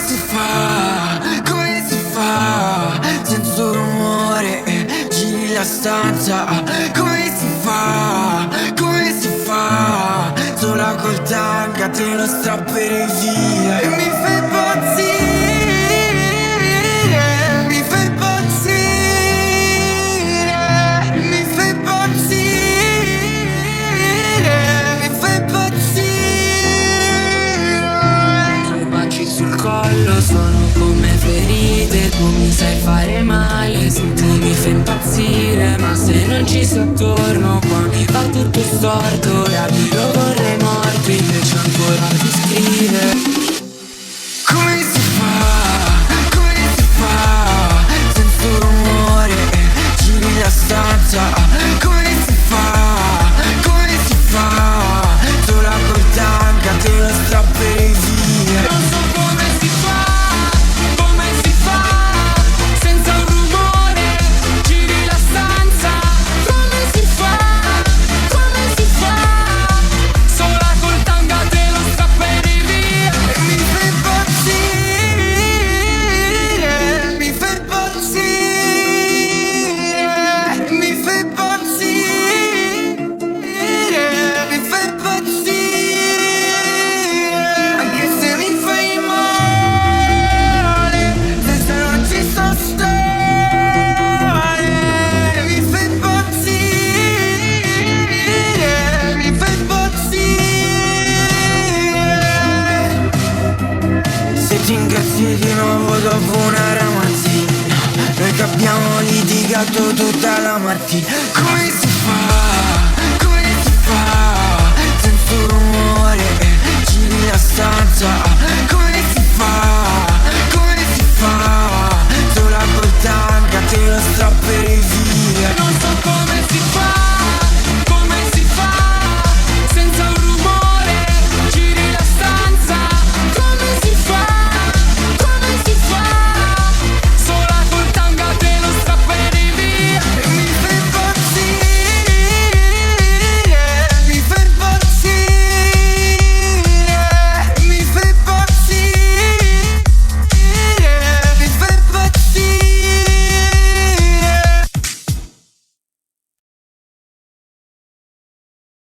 si fa? Come si fa? Senza un rumore, giri la stanza. Come si fa? Come si fa? Sola col tanga te lo strappere via. E mi fai impazzire, mi fai impazzire, mi fai impazzire, mi fai impazzire. I tuoi baci sul collo sono come ferite, tu mi sai fare male, se tu mi fai impazzire, ma se non ci sei attorno qua mi va tutto storto, davvero vorrei morto, invece ancora ti scrive. Come si fa? Come si fa? Senza un rumore, giri la stanza. Come si fa? Come si fa? Sola col tanga te lo strapperei via. Non so come si fa, senza un rumore, giri la stanza. Come si fa, sola col tanga te lo strapperei via. E mi fai impazzire, mi fai impazzire, mi fai impazzire, mi fai impazzire. Anche se mi fai male, senza non ci so stare. Mi fai impazzire, mi fai impazzire. Se ti incazzi di nuovo dopo una ramazzina, noi che abbiamo litigato tutta la mattina. Come si fa? Come si fa? Senza un rumore, giri la stanza. Come si fa?